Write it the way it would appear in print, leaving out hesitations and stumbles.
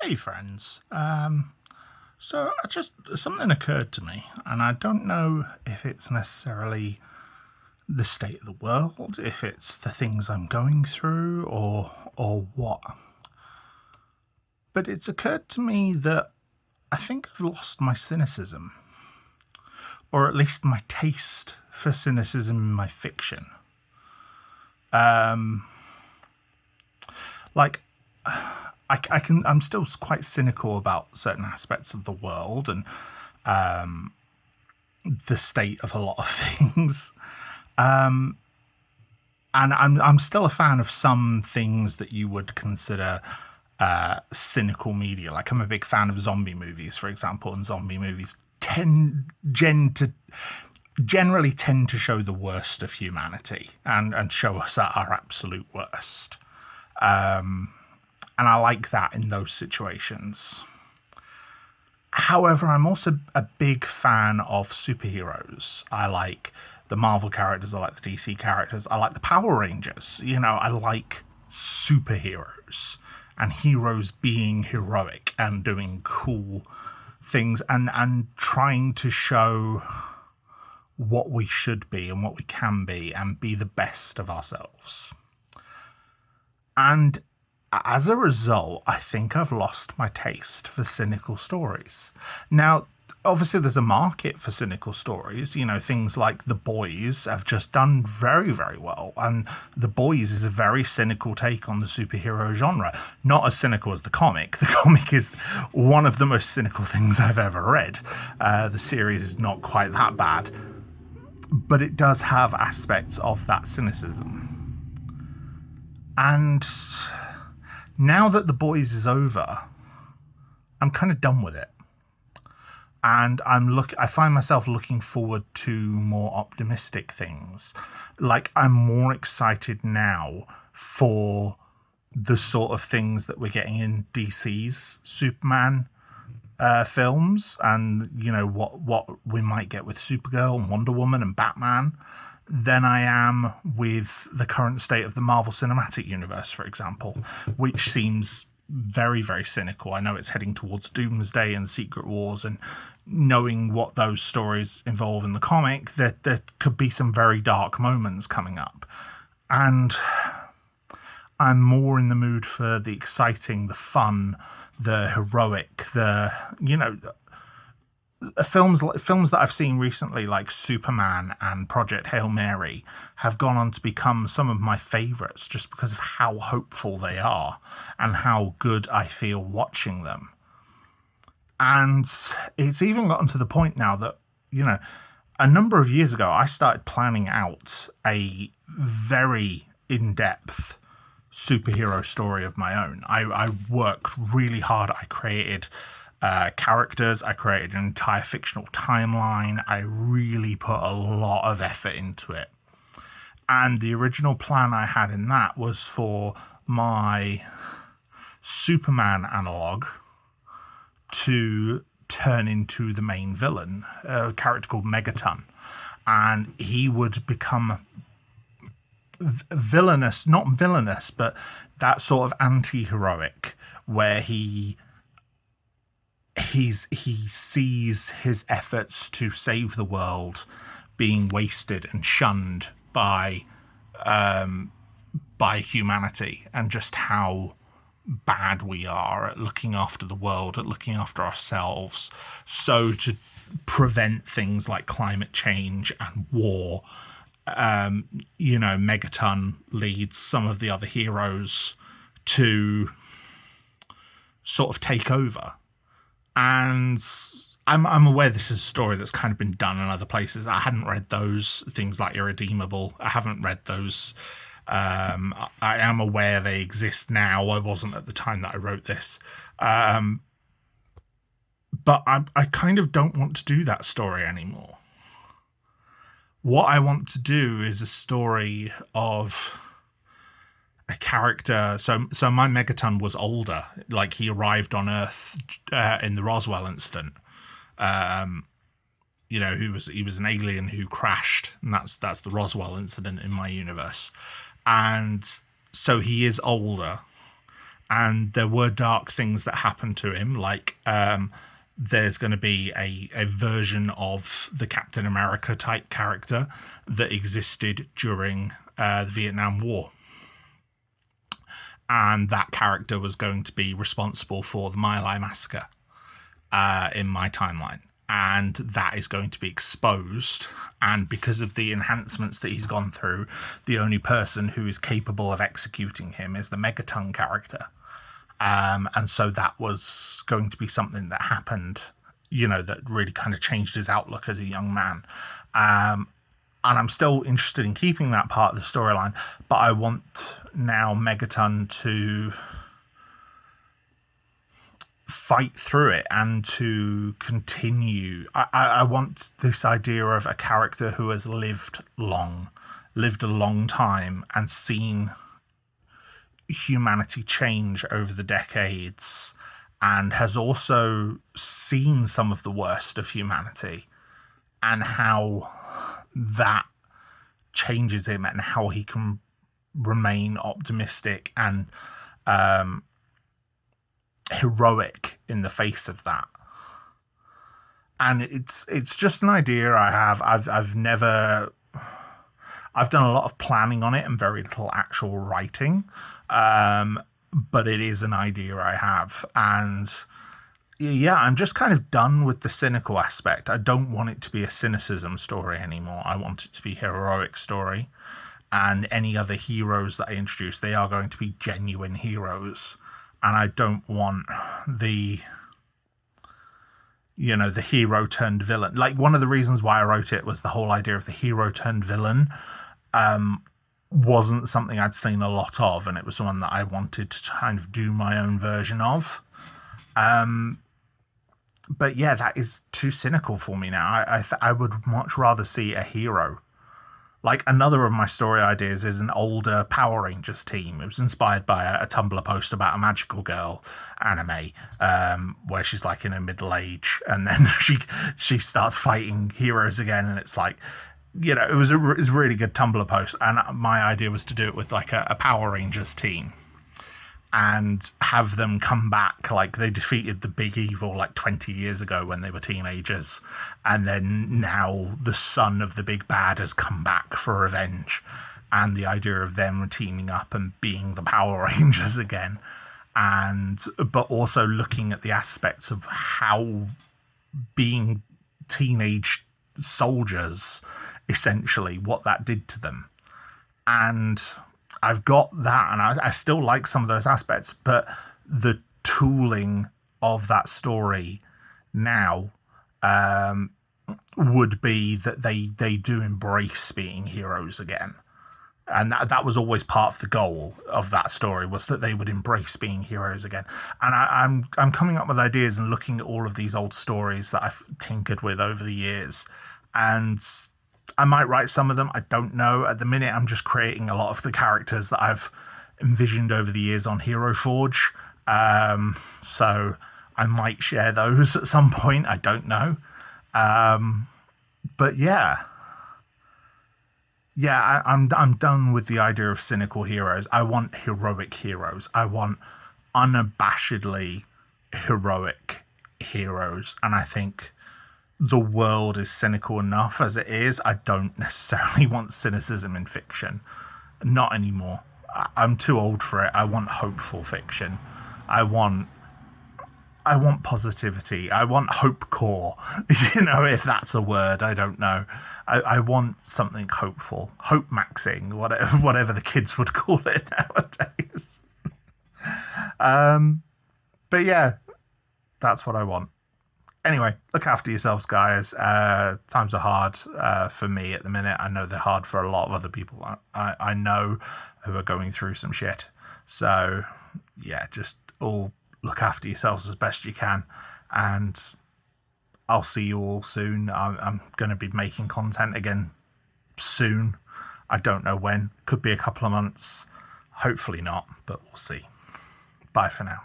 Hey friends. So I just something occurred to me, and I don't know if it's necessarily the state of the world, if it's the things I'm going through, or what. But it's occurred to me that I think I've lost my cynicism, or at least my taste for cynicism in my fiction. Like I'm still quite cynical about certain aspects of the world and the state of a lot of things. And I'm still a fan of some things that you would consider cynical media. Like I'm a big fan of zombie movies, for example, and zombie movies generally tend to show the worst of humanity and show us at our absolute worst. And I like that in those situations. However, I'm also a big fan of superheroes. I like the Marvel characters, I like the DC characters, I like the Power Rangers. I like superheroes and heroes being heroic and doing cool things and trying to show what we should be and what we can be and be the best of ourselves. And as a result, I think I've lost my taste for cynical stories. Now, obviously, there's a market for cynical stories. Things like The Boys have just done very, very well. And The Boys is a very cynical take on the superhero genre. Not as cynical as the comic. The comic is one of the most cynical things I've ever read. The series is not quite that bad. But it does have aspects of that cynicism. And now that The Boys is over, I'm kind of done with it. And I find myself looking forward to more optimistic things. Like I'm more excited now for the sort of things that we're getting in DC's Superman films, and what we might get with Supergirl and Wonder Woman and Batman, than I am with the current state of the Marvel Cinematic Universe, for example, which seems very, very cynical. I know it's heading towards Doomsday and Secret Wars, and knowing what those stories involve in the comic, that there could be some very dark moments coming up. And I'm more in the mood for the exciting, the fun, the heroic, films that I've seen recently, like Superman and Project Hail Mary, have gone on to become some of my favourites just because of how hopeful they are and how good I feel watching them. And it's even gotten to the point now that, a number of years ago, I started planning out a very in-depth superhero story of my own. I worked really hard. I created characters. I created an entire fictional timeline. I really put a lot of effort into it. And the original plan I had in that was for my Superman analog to turn into the main villain, a character called Megaton. And he would become villainous, not villainous, but that sort of anti-heroic, where he sees his efforts to save the world being wasted and shunned by humanity, and just how bad we are at looking after the world, at looking after ourselves. So to prevent things like climate change and war, Megaton leads some of the other heroes to sort of take over. And I'm aware this is a story that's kind of been done in other places. I hadn't read those things like Irredeemable. I haven't read those. I am aware they exist now. I wasn't at the time that I wrote this. But I kind of don't want to do that story anymore. What I want to do is a story of a character. So my Megaton was older. Like, he arrived on Earth in the Roswell incident. He was an alien who crashed, and that's the Roswell incident in my universe. And so he is older, and there were dark things that happened to him, like there's going to be a version of the Captain America type character that existed during the Vietnam War. And that character was going to be responsible for the My Lai massacre in my timeline. And that is going to be exposed. And because of the enhancements that he's gone through, the only person who is capable of executing him is the Megaton character. And so that was going to be something that happened, that really kind of changed his outlook as a young man. And I'm still interested in keeping that part of the storyline, but I want now Megaton to fight through it and to continue. I want this idea of a character who has lived a long time, and seen humanity change over the decades, and has also seen some of the worst of humanity, and how that changes him, and how he can remain optimistic and heroic in the face of that. And it's just an idea I have. I've done a lot of planning on it and very little actual writing. But it is an idea I have. And yeah, I'm just kind of done with the cynical aspect. I don't want it to be a cynicism story anymore. I want it to be a heroic story. And any other heroes that I introduce, they are going to be genuine heroes. And I don't want the hero turned villain. Like, one of the reasons why I wrote it was the whole idea of the hero turned villain. Wasn't something I'd seen a lot of, and it was one that I wanted to kind of do my own version of. But yeah, that is too cynical for me now. I would much rather see a hero. Like, another of my story ideas is an older Power Rangers team. It was inspired by a Tumblr post about a magical girl anime, where she's like in her middle age, and then she starts fighting heroes again, and it's like, it was a really good Tumblr post, and my idea was to do it with like a Power Rangers team and have them come back. Like, they defeated the big evil like 20 years ago when they were teenagers, and then now the son of the big bad has come back for revenge, and the idea of them teaming up and being the Power Rangers again, but also looking at the aspects of how being teenage soldiers, essentially, what that did to them. And I've got that, and I still like some of those aspects, but the tooling of that story now would be that they do embrace being heroes again. And that was always part of the goal of that story, was that they would embrace being heroes again. And I'm coming up with ideas and looking at all of these old stories that I've tinkered with over the years, and I might write some of them. I don't know. At the minute, I'm just creating a lot of the characters that I've envisioned over the years on Hero Forge. So I might share those at some point. I don't know. But yeah. Yeah, I'm done with the idea of cynical heroes. I want heroic heroes. I want unabashedly heroic heroes. And I think the world is cynical enough as it is. I don't necessarily want cynicism in fiction. Not anymore. I'm too old for it. I want hopeful fiction. I want positivity. I want hope core. If that's a word, I don't know. I want something hopeful. Hope maxing, whatever the kids would call it nowadays. But yeah, that's what I want. Anyway, look after yourselves, guys. Times are hard for me at the minute. I know they're hard for a lot of other people I know who are going through some shit. So, yeah, just all look after yourselves as best you can. And I'll see you all soon. I'm going to be making content again soon. I don't know when. Could be a couple of months. Hopefully not, but we'll see. Bye for now.